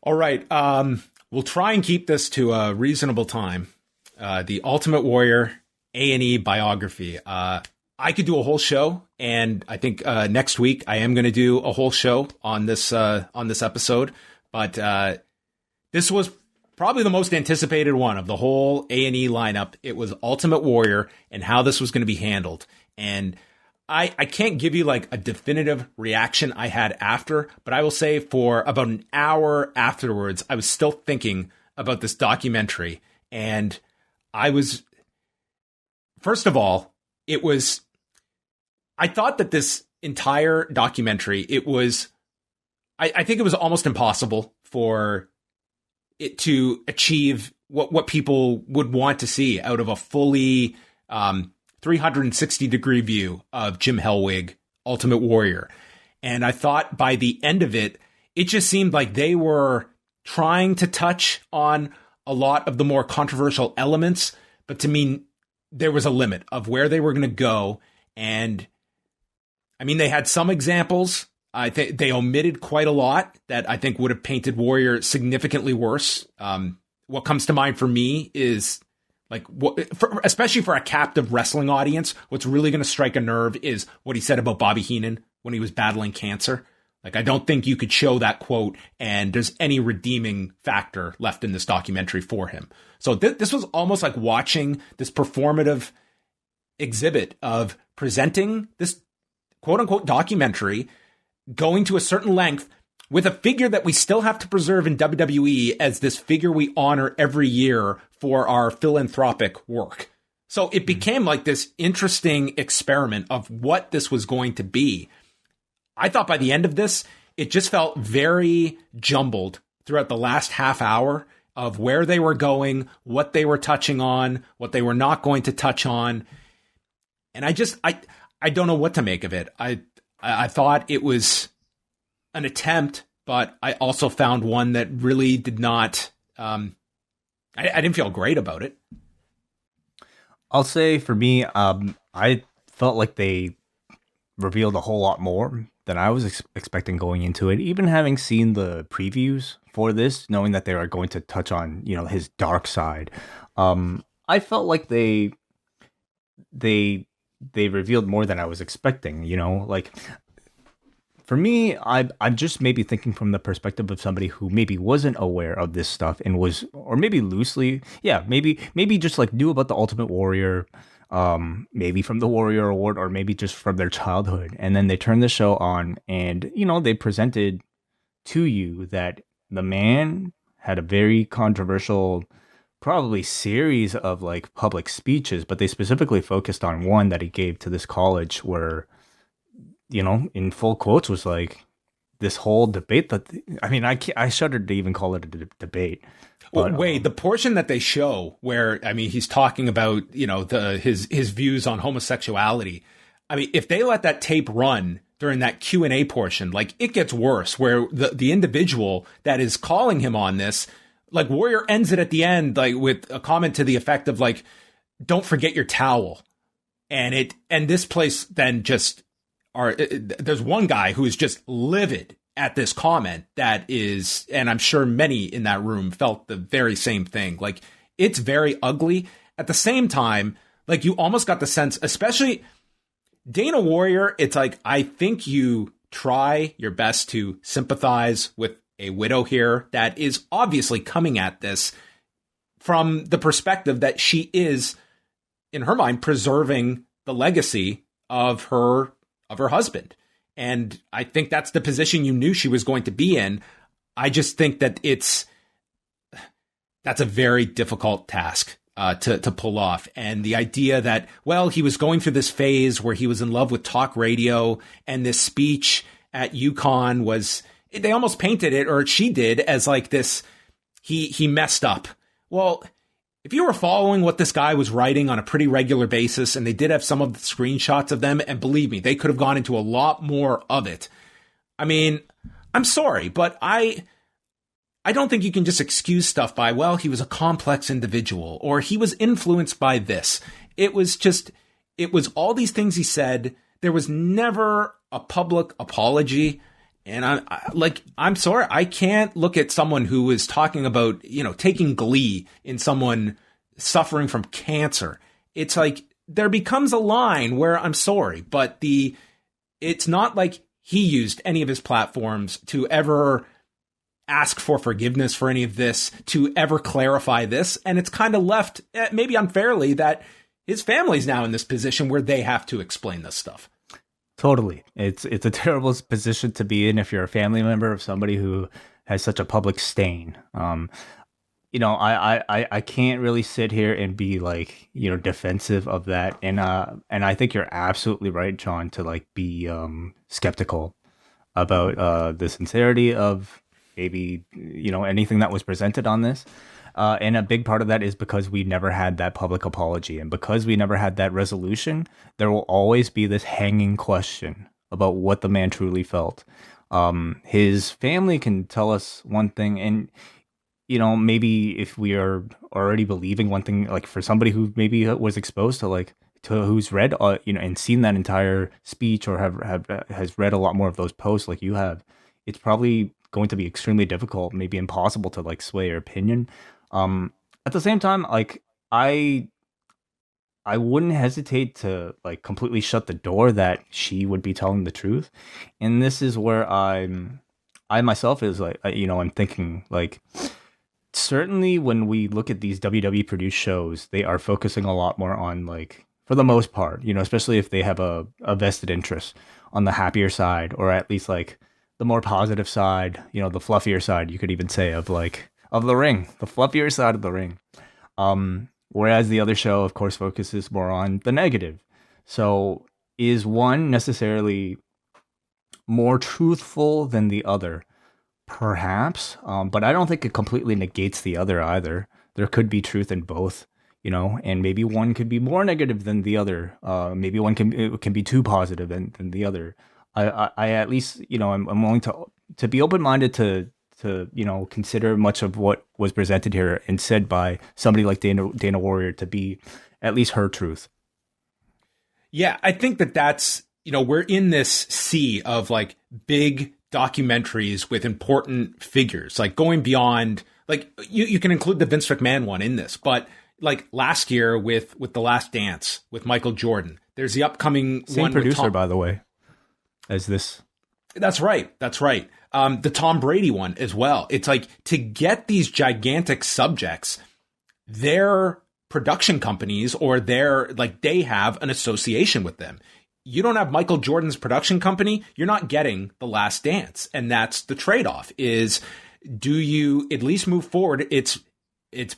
All right. We'll try and keep this to a reasonable time. The Ultimate Warrior A&E Biography. I could do a whole show, and I think next week I am going to do a whole show on this episode. But this was probably the most anticipated one of the whole A&E lineup. It was Ultimate Warrior and how this was going to be handled. And I can't give you like a definitive reaction I had after, but I will say for about an hour afterwards, I was still thinking about this documentary. And I was, first of all, I thought that this entire documentary, I think it was almost impossible for it to achieve what people would want to see out of a fully 360-degree view of Jim Hellwig, Ultimate Warrior. And I thought by the end of it, it just seemed like they were trying to touch on a lot of the more controversial elements, but to me, there was a limit of where they were going to go. And I mean, they had some examples. I think they omitted quite a lot that I think would have painted Warrior significantly worse. What comes to mind for me is like, especially for a captive wrestling audience, what's really going to strike a nerve is what he said about Bobby Heenan when he was battling cancer. Like, I don't think you could show that quote and there's any redeeming factor left in this documentary for him. So this was almost like watching this performative exhibit of presenting this quote unquote documentary, going to a certain length with a figure that we still have to preserve in WWE as this figure we honor every year for our philanthropic work. So it became like this interesting experiment of what this was going to be. I thought by the end of this, it just felt very jumbled throughout the last half hour of where they were going, what they were touching on, what they were not going to touch on. And I don't know what to make of it. I thought it was an attempt, but I also found one that really did not, I didn't feel great about it. I'll say for me, I felt like they revealed a whole lot more than I was expecting going into it. Even having seen the previews for this, knowing that they are going to touch on, his dark side, I felt like they revealed more than I was expecting. Like for me, I'm just maybe thinking from the perspective of somebody who maybe wasn't aware of this stuff and was, or maybe loosely, maybe just like knew about the Ultimate Warrior, maybe from the Warrior Award, or maybe just from their childhood. And then they turned the show on and, they presented to you that the man had a very controversial, probably series of like public speeches, but they specifically focused on one that he gave to this college where, in full quotes was like this whole debate that, I shuddered to even call it a debate. But, the portion that they show where, he's talking about, his views on homosexuality. If they let that tape run during that Q&A portion, like it gets worse where the individual that is calling him on this, like Warrior ends it at the end, like with a comment to the effect of like, don't forget your towel. And this place then there's one guy who is just livid at this comment that is, and I'm sure many in that room felt the very same thing. Like it's very ugly. At the same time, like you almost got the sense, especially Dana Warrior, it's like, I think you try your best to sympathize with a widow here that is obviously coming at this from the perspective that she is, in her mind, preserving the legacy of her husband. And I think that's the position you knew she was going to be in. I just think that that's a very difficult task to pull off. And the idea that, well, he was going through this phase where he was in love with talk radio, and this speech at UConn was, they almost painted it, or she did, as like this, he messed up. Well, if you were following what this guy was writing on a pretty regular basis, and they did have some of the screenshots of them, and believe me, they could have gone into a lot more of it. I'm sorry, but I don't think you can just excuse stuff by, well, he was a complex individual, or he was influenced by this. It was all these things he said. There was never a public apology. And I'm sorry, I can't look at someone who is talking about, taking glee in someone suffering from cancer. It's like there becomes a line where I'm sorry, but it's not like he used any of his platforms to ever ask for forgiveness for any of this, to ever clarify this. And it's kind of left, maybe unfairly, that his family's now in this position where they have to explain this stuff. Totally. It's a terrible position to be in if you're a family member of somebody who has such a public stain. I can't really sit here and be like, defensive of that. And I think you're absolutely right, John, to like be skeptical about the sincerity of maybe, anything that was presented on this. And a big part of that is because we never had that public apology. And because we never had that resolution, there will always be this hanging question about what the man truly felt. His family can tell us one thing, and, maybe if we are already believing one thing, like for somebody who maybe was exposed to who's read, and seen that entire speech or has read a lot more of those posts like you have, it's probably going to be extremely difficult, maybe impossible to like sway your opinion. At the same time, like I wouldn't hesitate to like completely shut the door that she would be telling the truth. And this is where I myself is like, I'm thinking like, certainly when we look at these WWE produced shows, they are focusing a lot more on like, for the most part, especially if they have a vested interest on the happier side, or at least like the more positive side, the fluffier side, you could even say of the ring, the fluffier side of the ring. Whereas the other show, of course, focuses more on the negative. So is one necessarily more truthful than the other? Perhaps, but I don't think it completely negates the other either. There could be truth in both, and maybe one could be more negative than the other. Maybe one can be too positive than the other. I at least, I'm willing to be open-minded to consider much of what was presented here and said by somebody like Dana Warrior to be at least her truth. Yeah, I think that's, we're in this sea of like big documentaries with important figures, like going beyond, like you can include the Vince McMahon one in this, but like last year with The Last Dance with Michael Jordan, there's the upcoming same one producer, by the way, as this. That's right. The Tom Brady one as well. It's like, to get these gigantic subjects, their production companies or they have an association with them. You don't have Michael Jordan's production company, you're not getting The Last Dance. And that's the trade-off is, do you at least move forward? It's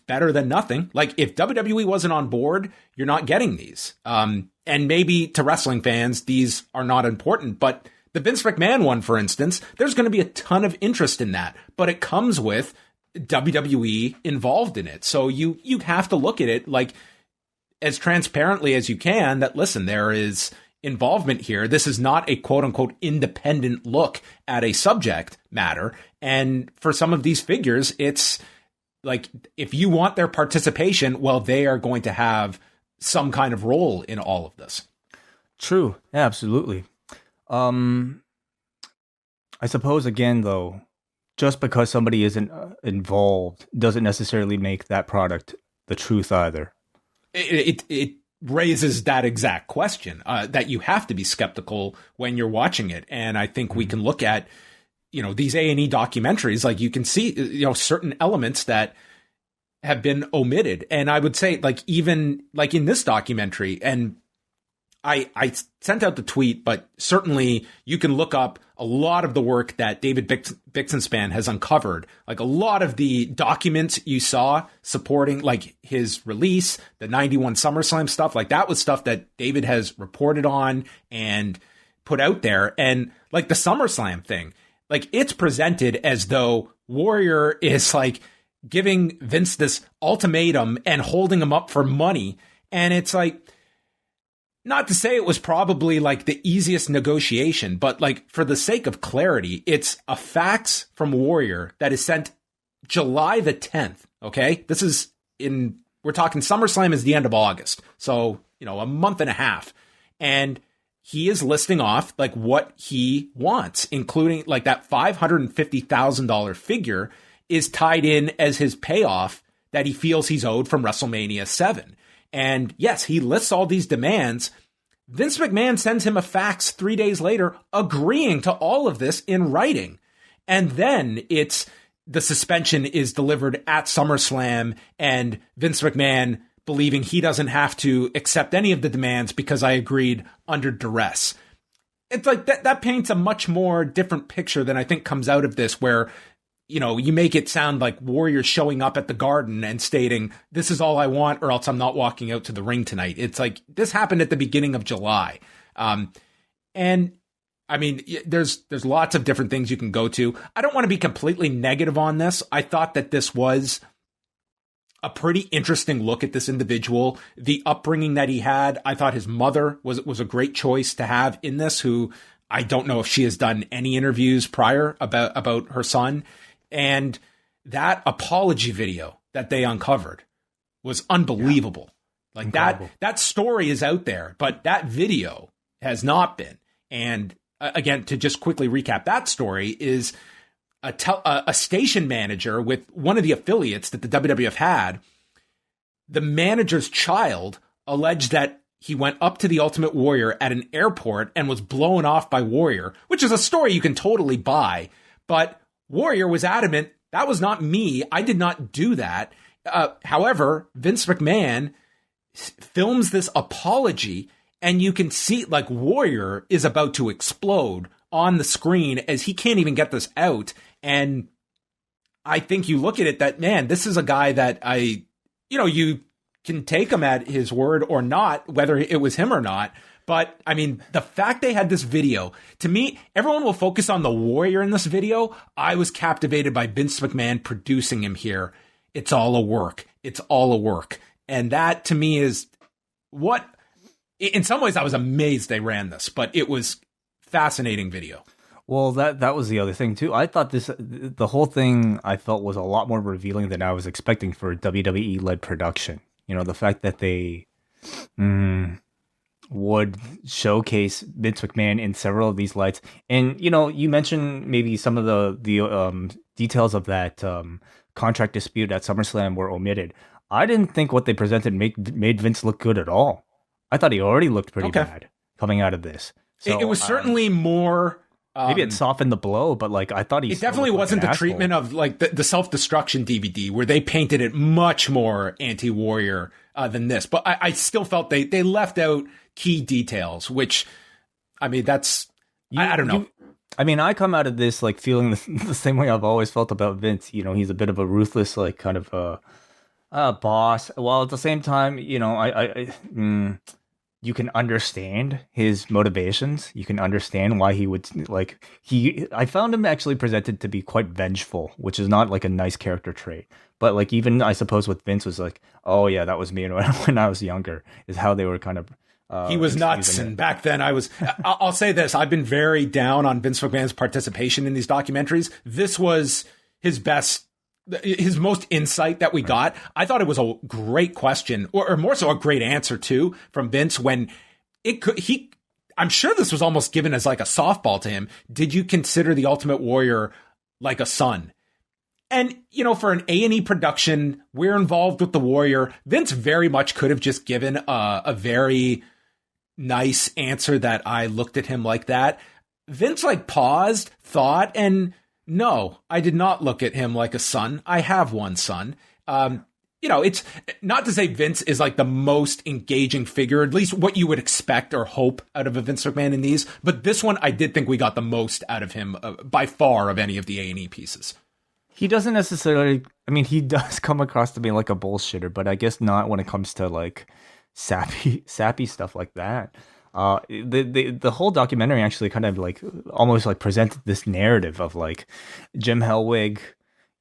better than nothing. Like if WWE wasn't on board, you're not getting these. And maybe to wrestling fans, these are not important, but the Vince McMahon one, for instance, there's going to be a ton of interest in that, but it comes with WWE involved in it. So you have to look at it like as transparently as you can, that listen, there is involvement here. This is not a quote unquote independent look at a subject matter. And for some of these figures, it's like, if you want their participation, well, they are going to have some kind of role in all of this. True. Yeah, absolutely. I suppose again, though, just because somebody isn't involved doesn't necessarily make that product the truth either. It raises that exact question that you have to be skeptical when you're watching it. And I think we can look at, these A&E documentaries, like you can see, certain elements that have been omitted. And I would say like, even like in this documentary, and I sent out the tweet, but certainly you can look up a lot of the work that David Bixenspan has uncovered. Like a lot of the documents you saw supporting like his release, the 91 SummerSlam stuff, like that was stuff that David has reported on and put out there. And like the SummerSlam thing, like it's presented as though Warrior is like giving Vince this ultimatum and holding him up for money. And it's like, not to say it was probably like the easiest negotiation, but like for the sake of clarity, it's a fax from Warrior that is sent July the 10th. Okay. This is we're talking SummerSlam is the end of August. So, a month and a half. And he is listing off like what he wants, including like that $550,000 figure is tied in as his payoff that he feels he's owed from WrestleMania 7. And yes, he lists all these demands. Vince McMahon sends him a fax 3 days later agreeing to all of this in writing. And then the suspension is delivered at SummerSlam, and Vince McMahon believing he doesn't have to accept any of the demands because I agreed under duress. It's like that paints a much more different picture than I think comes out of this, where, you know, you make it sound like Warrior showing up at the Garden and stating, this is all I want or else I'm not walking out to the ring tonight. It's like this happened at the beginning of July. And I mean, there's lots of different things you can go to. I don't want to be completely negative on this. I thought that this was a pretty interesting look at this individual, the upbringing that he had. I thought his mother was a great choice to have in this, who I don't know if she has done any interviews prior about her son. And that apology video that they uncovered was unbelievable. Yeah. Like incredible. That story is out there, but that video has not been. And again, to just quickly recap that story, is a station manager with one of the affiliates that the WWF had. The manager's child alleged that he went up to the Ultimate Warrior at an airport and was blown off by Warrior, which is a story you can totally buy. But Warrior was adamant, that was not me. I did not do that. However, Vince McMahon films this apology, and you can see like Warrior is about to explode on the screen as he can't even get this out. And I think you look at it that, man, this is a guy that you can take him at his word or not, whether it was him or not. But I mean, the fact they had this video, to me, everyone will focus on the Warrior in this video. I was captivated by Vince McMahon producing him here. It's all a work. It's all a work. And that to me is what, in some ways I was amazed they ran this, but it was fascinating video. Well, that was the other thing too. I thought the whole thing I felt was a lot more revealing than I was expecting for a WWE led production. You know, the fact that they would showcase Vince McMahon in several of these lights, and you know, you mentioned maybe some of the details of that contract dispute at SummerSlam were omitted. I didn't think what they presented made Vince look good at all. I thought he already looked pretty bad coming out of this. So, it was certainly more. Maybe it softened the blow, but like I thought it definitely wasn't the treatment of like the self-destruction DVD where they painted it much more anti-Warrior than this. But I still felt they left out key details, which I mean I don't know. I mean, I come out of this like feeling the same way I've always felt about Vince. You know, he's a bit of a ruthless, like kind of a boss. While at the same time, you know, you can understand his motivations. You can understand why he would I found him actually presented to be quite vengeful, which is not like a nice character trait. But like even I suppose with Vince was like, oh yeah, that was me when I was younger, is how they were kind of. He was nuts, and back then I was. I'll say this: I've been very down on Vince McMahon's participation in these documentaries. This was his best. His most insight that we got. I thought it was a great question, or more so a great answer too, from Vince when I'm sure this was almost given as like a softball to him. Did you consider the Ultimate Warrior like a son? And, you know, for an A&E production, we're involved with the Warrior. Vince very much could have just given a very nice answer that I looked at him like that. Vince like paused, thought, and no, I did not look at him like a son. I have one son. You know, it's not to say Vince is like the most engaging figure, at least what you would expect or hope out of a Vince McMahon in these. But this one, I did think we got the most out of him by far of any of the A&E pieces. He doesn't necessarily, I mean, he does come across to me like a bullshitter, but I guess not when it comes to like sappy stuff like that. The whole documentary actually kind of like almost like presented this narrative of like Jim Hellwig,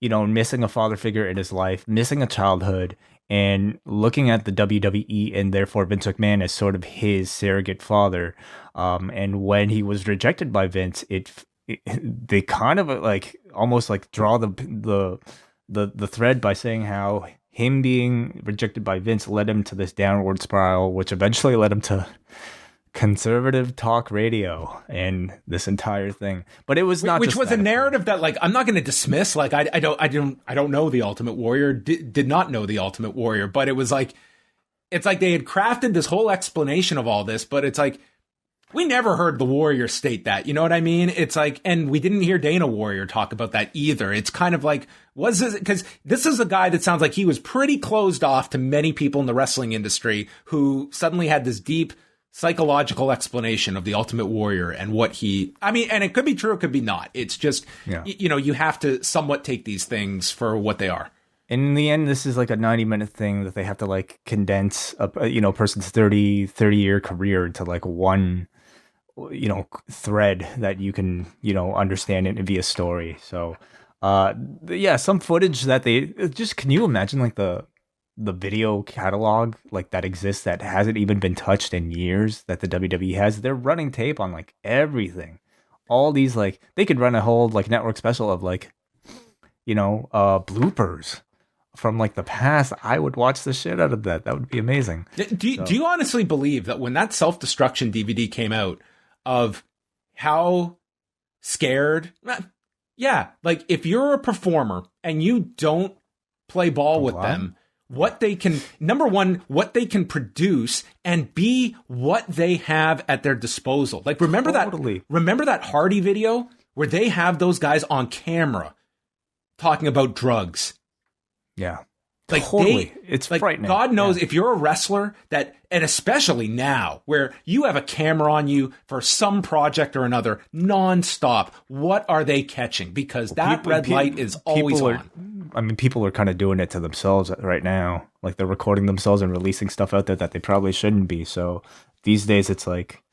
you know, missing a father figure in his life, missing a childhood, and looking at the WWE and therefore Vince McMahon as sort of his surrogate father. And when he was rejected by Vince, they kind of like almost like draw the thread by saying how him being rejected by Vince led him to this downward spiral, which eventually led him to conservative talk radio and this entire thing. But it was not which just was that, a narrative that, like, I'm not going to dismiss. Like, I don't know the Ultimate Warrior, did not know the Ultimate Warrior, but it was like, it's like they had crafted this whole explanation of all this, but it's like, we never heard the Warrior state that, you know what I mean? It's like, and we didn't hear Dana Warrior talk about that either. It's kind of like, was this, because this is a guy that sounds like he was pretty closed off to many people in the wrestling industry who suddenly had this deep psychological explanation of the Ultimate Warrior and what I mean, and it could be true, it could be not. It's just, you know, you have to somewhat take these things for what they are. In the end, this is like a 90-minute thing that they have to like condense a you know, person's 30-year career into like one, you know, thread that you can, you know, understand it via story. So, yeah, some footage that they just, can you imagine like the video catalog like that exists that hasn't even been touched in years that the WWE has? They're running tape on like everything. All these, like, they could run a whole like network special of like, you know, bloopers from like the past. I would watch the shit out of that. That would be amazing. Do you honestly believe that when that Self-Destruction DVD came out, of how scared, yeah, like if you're a performer and you don't play ball with them, what they can, number one, what they can produce, and B, what they have at their disposal. Like, remember that Hardy video where they have those guys on camera talking about drugs? Yeah. Like, totally. It's like, frightening. God knows, if you're a wrestler that, and especially now where you have a camera on you for some project or another nonstop, what are they catching? Because that red light is always on. I mean, people are kind of doing it to themselves right now. Like, they're recording themselves and releasing stuff out there that they probably shouldn't be. So these days it's like,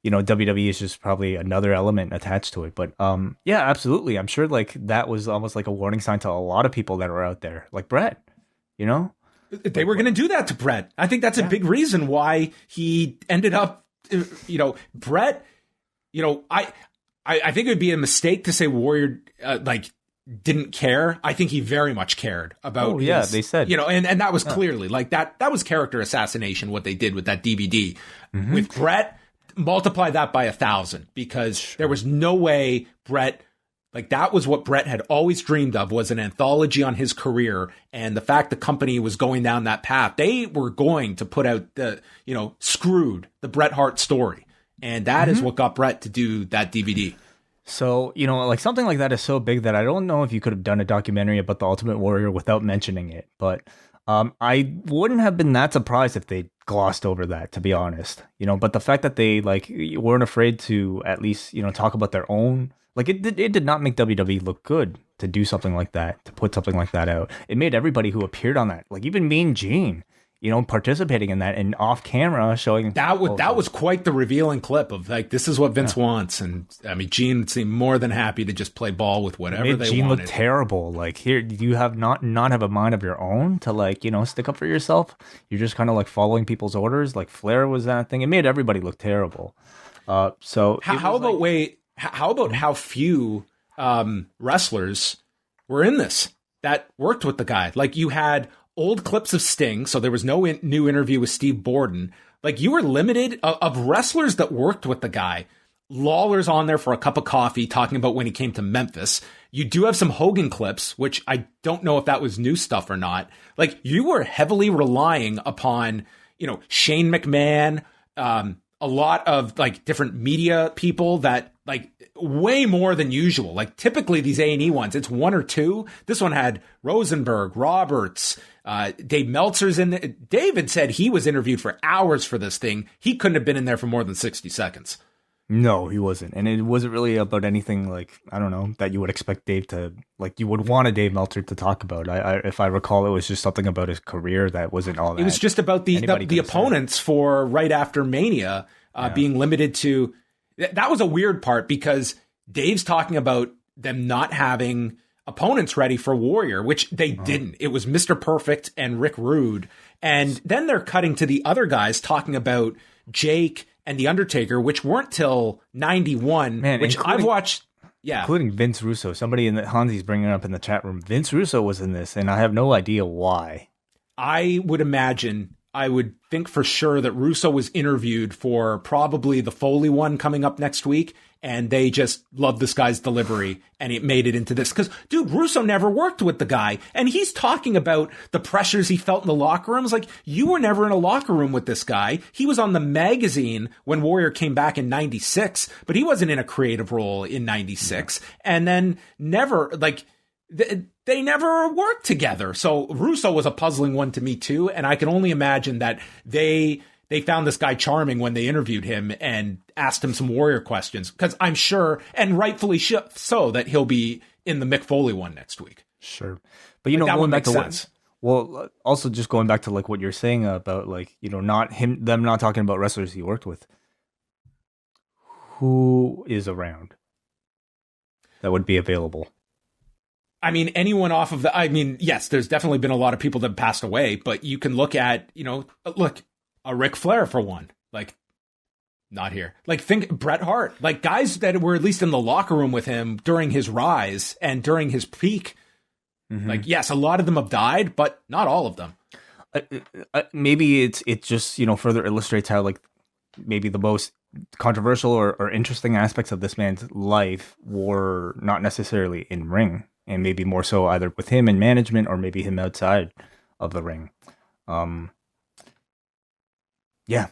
you know, WWE is just probably another element attached to it. But yeah, absolutely. I'm sure like that was almost like a warning sign to a lot of people that are out there, like Brett. You know, they were going to do that to Brett. I think that's a big reason why he ended up, you know, Brett, you know, I think it would be a mistake to say Warrior, like, didn't care. I think he very much cared about they said, you know, and that was clearly like that was character assassination, what they did with that DVD. Mm-hmm. With Brett, multiply that by 1,000, because there was no way Brett, like, that was what Brett had always dreamed of, was an anthology on his career. And the fact the company was going down that path, they were going to put out the, you know, Screwed, the Bret Hart story. And that is what got Brett to do that DVD. So, you know, like, something like that is so big that I don't know if you could have done a documentary about the Ultimate Warrior without mentioning it. But I wouldn't have been that surprised if they glossed over that, to be honest. You know, but the fact that they, like, weren't afraid to at least, you know, talk about their own. Like, it did not make WWE look good to do something like that, to put something like that out. It made everybody who appeared on that, like even Mean Gene, you know, participating in that and off camera showing. That was quite the revealing clip of, like, this is what Vince wants. And I mean, Gene seemed more than happy to just play ball with whatever they Gene wanted. Looked terrible. Like, here, you have not have a mind of your own to, like, you know, stick up for yourself. You're just kind of like following people's orders. Like, Flair was that thing. It made everybody look terrible. So how about how few wrestlers were in this that worked with the guy? Like, you had old clips of Sting, so there was no new interview with Steve Borden. Like, you were limited of wrestlers that worked with the guy. Lawler's on there for a cup of coffee talking about when he came to Memphis. You do have some Hogan clips, which I don't know if that was new stuff or not. Like, you were heavily relying upon, you know, Shane McMahon, a lot of, like, different media people that, like, way more than usual. Like, typically these A&E ones, it's one or two. This one had Rosenberg, Roberts, Dave Meltzer's in there. David said he was interviewed for hours for this thing. He couldn't have been in there for more than 60 seconds. No, he wasn't. And it wasn't really about anything, like, I don't know, that you would expect Dave to, like, you would want a Dave Meltzer to talk about. If I recall, it was just something about his career that wasn't all that. It was just about the opponents for right after Mania being limited to. That was a weird part, because Dave's talking about them not having opponents ready for Warrior, which they didn't. It was Mr. Perfect and Rick Rude. And then they're cutting to the other guys talking about Jake and The Undertaker, which weren't till 91, which I've watched. Yeah. Including Vince Russo. Somebody in the Hansi's bringing up in the chat room. Vince Russo was in this, and I have no idea why. I would imagine I would think for sure that Russo was interviewed for probably the Foley one coming up next week. And they just loved this guy's delivery and it made it into this. Cause dude, Russo never worked with the guy and he's talking about the pressures he felt in the locker room. It's like, you were never in a locker room with this guy. He was on the magazine when Warrior came back in 96, but he wasn't in a creative role in 96. And then never, like, they never worked together. So Russo was a puzzling one to me too. And I can only imagine that they found this guy charming when they interviewed him and asked him some Warrior questions. Because I'm sure, and rightfully so, that he'll be in the Mick Foley one next week. Sure. But, you know, going back to sense. Well, also just going back to like what you're saying about like, you know, them not talking about wrestlers he worked with. Who is around that would be available? I mean, anyone off of yes, there's definitely been a lot of people that passed away, but you can look at, a Ric Flair for one, like not here. Like think Bret Hart, like guys that were at least in the locker room with him during his rise and during his peak. Mm-hmm. Like, yes, a lot of them have died, but not all of them. Maybe it just, further illustrates how like maybe the most controversial or interesting aspects of this man's life were not necessarily in ring, and maybe more so either with him in management or maybe him outside of the ring. Yeah.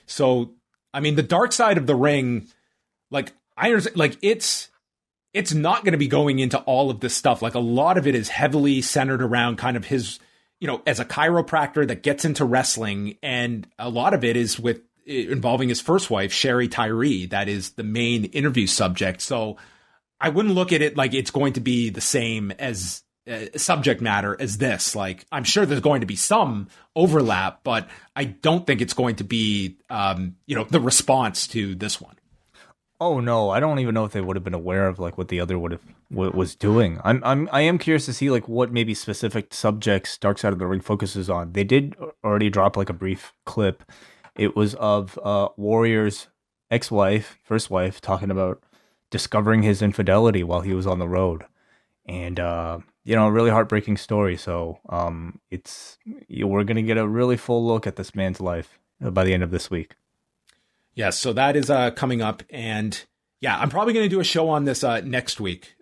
So, I mean, the dark side of the ring, like I understand, like it's not going to be going into all of this stuff. Like a lot of it is heavily centered around kind of his, as a chiropractor that gets into wrestling. And a lot of it is involving his first wife, Sherry Tyree. That is the main interview subject. So I wouldn't look at it like it's going to be the same as subject matter as this. Like, I'm sure there's going to be some overlap, but I don't think it's going to be, the response to this one. Oh no, I don't even know if they would have been aware of like what the other was doing. I am curious to see like what maybe specific subjects Dark Side of the Ring focuses on. They did already drop like a brief clip. It was of Warrior's first wife, talking about discovering his infidelity while he was on the road, and a really heartbreaking story. So we're gonna get a really full look at this man's life by the end of this week. Yes, so that is coming up, and yeah, I'm probably going to do a show on this next week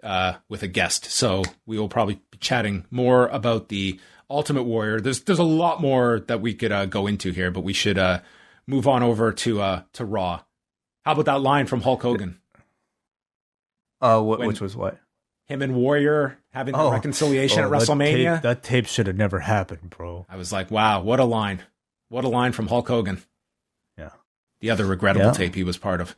with a guest. So we will probably be chatting more about the Ultimate Warrior. There's a lot more that we could go into here, but we should move on over to Raw. How about that line from Hulk Hogan? Which was what? Him and Warrior having the reconciliation at WrestleMania. That tape should have never happened, bro. I was like, wow, what a line. What a line from Hulk Hogan. Yeah. The other regrettable tape he was part of.